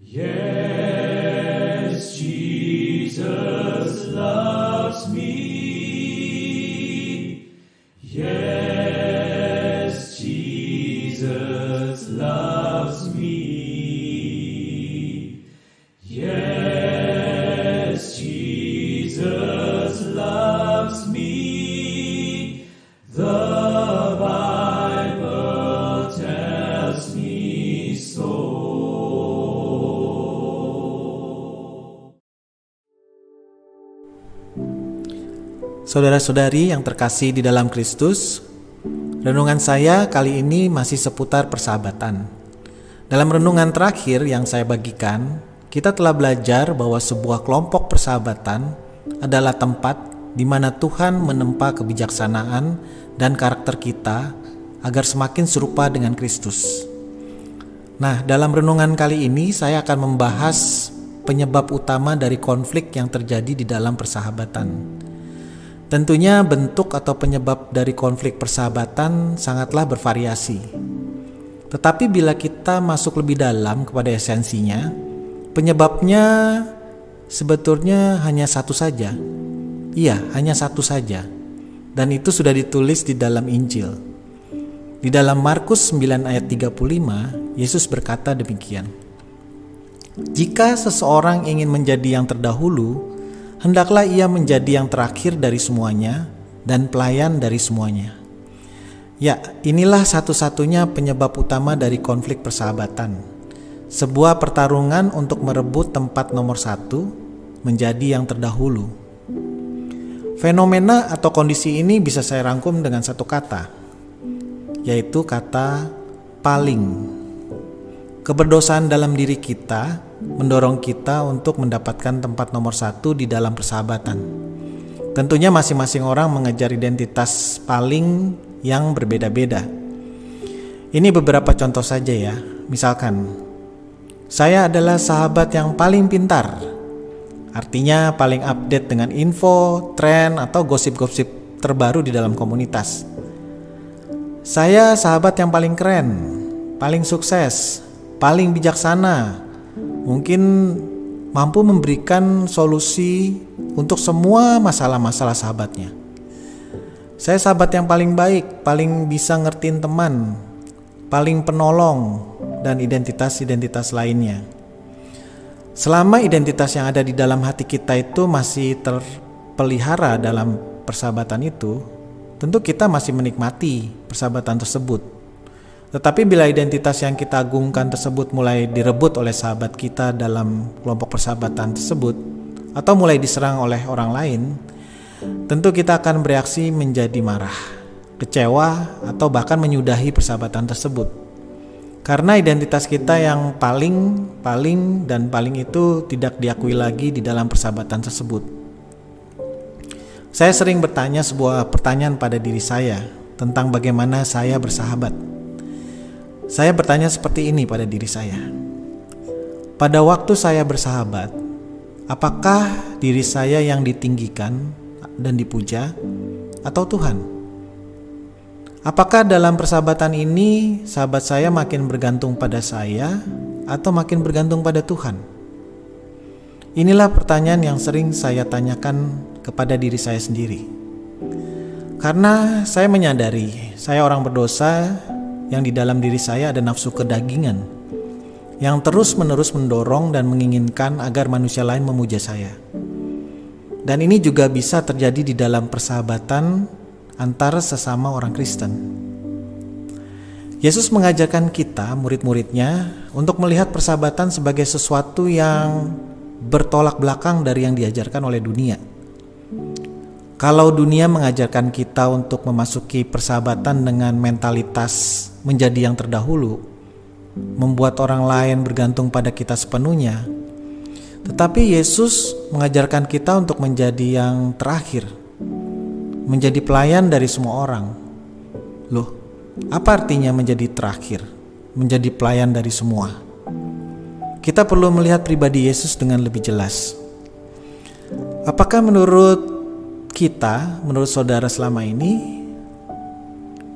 Yes, Jesus loves me. Yes, Jesus loves me. Yes, Jesus loves me. The Bible tells me so. Saudara-saudari yang terkasih di dalam Kristus, renungan saya kali ini masih seputar persahabatan. Dalam renungan terakhir yang saya bagikan, kita telah belajar bahwa sebuah kelompok persahabatan adalah tempat di mana Tuhan menempa kebijaksanaan dan karakter kita agar semakin serupa dengan Kristus. Nah, dalam renungan kali ini saya akan membahas penyebab utama dari konflik yang terjadi di dalam persahabatan. Tentunya bentuk atau penyebab dari konflik persahabatan sangatlah bervariasi. Tetapi bila kita masuk lebih dalam kepada esensinya, penyebabnya sebetulnya hanya satu saja. Iya, hanya satu saja. Dan itu sudah ditulis di dalam Injil. Di dalam Markus 9 ayat 35, Yesus berkata demikian. Jika seseorang ingin menjadi yang terdahulu, hendaklah ia menjadi yang terakhir dari semuanya dan pelayan dari semuanya. Ya, inilah satu-satunya penyebab utama dari konflik persahabatan. Sebuah pertarungan untuk merebut tempat nomor satu menjadi yang terdahulu. Fenomena atau kondisi ini bisa saya rangkum dengan satu kata, yaitu kata paling. Keberdosaan dalam diri kita mendorong kita untuk mendapatkan tempat nomor satu di dalam persahabatan. Tentunya masing-masing orang mengejar identitas paling yang berbeda-beda. Ini beberapa contoh saja ya. Misalkan, saya adalah sahabat yang paling pintar. Artinya paling update dengan info, tren, atau gosip-gosip terbaru di dalam komunitas. Saya sahabat yang paling keren, paling sukses, paling bijaksana, mungkin mampu memberikan solusi untuk semua masalah-masalah sahabatnya. Saya sahabat yang paling baik, paling bisa ngertiin teman, paling penolong, dan identitas-identitas lainnya. Selama identitas yang ada di dalam hati kita itu masih terpelihara dalam persahabatan itu, tentu kita masih menikmati persahabatan tersebut. Tetapi bila identitas yang kita agungkan tersebut mulai direbut oleh sahabat kita dalam kelompok persahabatan tersebut, atau mulai diserang oleh orang lain, tentu kita akan bereaksi menjadi marah, kecewa, atau bahkan menyudahi persahabatan tersebut. Karena identitas kita yang paling itu tidak diakui lagi di dalam persahabatan tersebut. Saya sering bertanya sebuah pertanyaan pada diri saya tentang bagaimana saya bersahabat. Saya bertanya seperti ini pada diri saya. Pada waktu saya bersahabat, apakah diri saya yang ditinggikan dan dipuja atau Tuhan? Apakah dalam persahabatan ini sahabat saya makin bergantung pada saya atau makin bergantung pada Tuhan? Inilah pertanyaan yang sering saya tanyakan kepada diri saya sendiri. Karena saya menyadari saya orang berdosa yang di dalam diri saya ada nafsu kedagingan yang terus-menerus mendorong dan menginginkan agar manusia lain memuja saya. Dan ini juga bisa terjadi di dalam persahabatan antara sesama orang Kristen. Yesus mengajarkan kita, murid-muridnya, untuk melihat persahabatan sebagai sesuatu yang bertolak belakang dari yang diajarkan oleh dunia. Kalau dunia mengajarkan kita untuk memasuki persahabatan dengan mentalitas menjadi yang terdahulu, membuat orang lain bergantung pada kita sepenuhnya, tetapi Yesus mengajarkan kita untuk menjadi yang terakhir, menjadi pelayan dari semua orang. Loh, apa artinya menjadi terakhir, menjadi pelayan dari semua? Kita perlu melihat pribadi Yesus dengan lebih jelas. Apakah menurut kita, menurut saudara selama ini,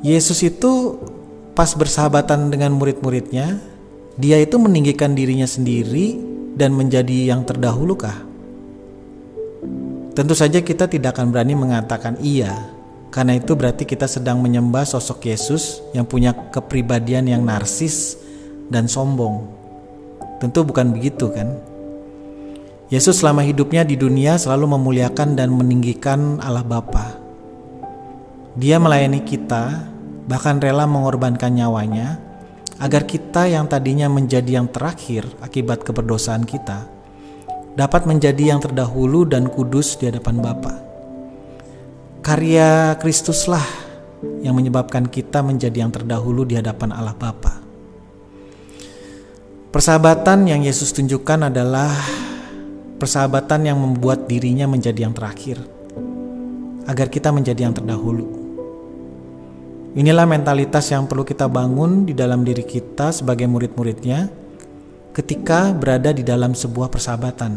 Yesus itu pas bersahabatan dengan murid-muridnya, Dia itu meninggikan dirinya sendiri dan menjadi yang terdahulukah? Tentu saja kita tidak akan berani mengatakan iya, karena itu berarti kita sedang menyembah sosok Yesus yang punya kepribadian yang narsis dan sombong. Tentu bukan begitu kan? Yesus selama hidupnya di dunia selalu memuliakan dan meninggikan Allah Bapa. Dia melayani kita, bahkan rela mengorbankan nyawanya, agar kita yang tadinya menjadi yang terakhir akibat keberdosaan kita, dapat menjadi yang terdahulu dan kudus di hadapan Bapa. Karya Kristuslah yang menyebabkan kita menjadi yang terdahulu di hadapan Allah Bapa. Persahabatan yang Yesus tunjukkan adalah persahabatan yang membuat dirinya menjadi yang terakhir, agar kita menjadi yang terdahulu. Inilah mentalitas yang perlu kita bangun di dalam diri kita sebagai murid-muridnya ketika berada di dalam sebuah persahabatan.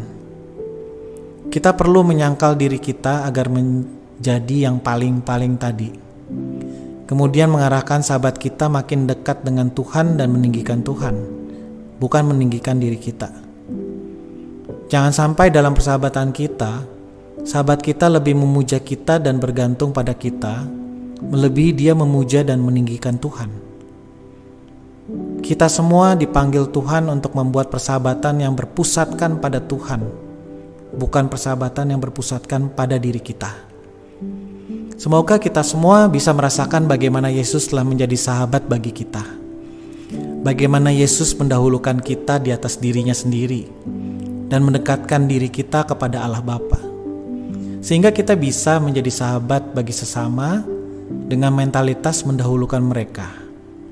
Kita perlu menyangkal diri kita agar menjadi yang paling-paling tadi. Kemudian mengarahkan sahabat kita makin dekat dengan Tuhan dan meninggikan Tuhan, bukan meninggikan diri kita. Jangan sampai dalam persahabatan kita, sahabat kita lebih memuja kita dan bergantung pada kita, melebihi dia memuja dan meninggikan Tuhan. Kita semua dipanggil Tuhan untuk membuat persahabatan yang berpusatkan pada Tuhan, bukan persahabatan yang berpusatkan pada diri kita. Semoga kita semua bisa merasakan bagaimana Yesus telah menjadi sahabat bagi kita. Bagaimana Yesus mendahulukan kita di atas dirinya sendiri dan mendekatkan diri kita kepada Allah Bapa. Sehingga kita bisa menjadi sahabat bagi sesama dengan mentalitas mendahulukan mereka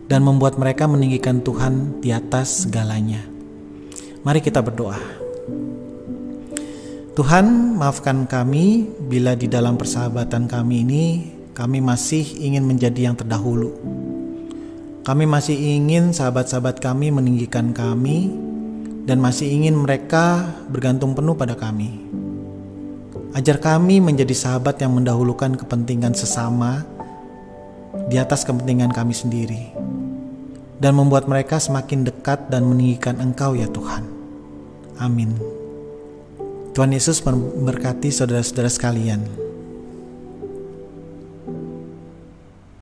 dan membuat mereka meninggikan Tuhan di atas segalanya. Mari kita berdoa. Tuhan, maafkan kami bila di dalam persahabatan kami ini kami masih ingin menjadi yang terdahulu. Kami masih ingin sahabat-sahabat kami meninggikan kami dan masih ingin mereka bergantung penuh pada kami. Ajar kami menjadi sahabat yang mendahulukan kepentingan sesama di atas kepentingan kami sendiri, dan membuat mereka semakin dekat dan meninggikan Engkau ya Tuhan. Amin. Tuhan Yesus memberkati saudara-saudara sekalian.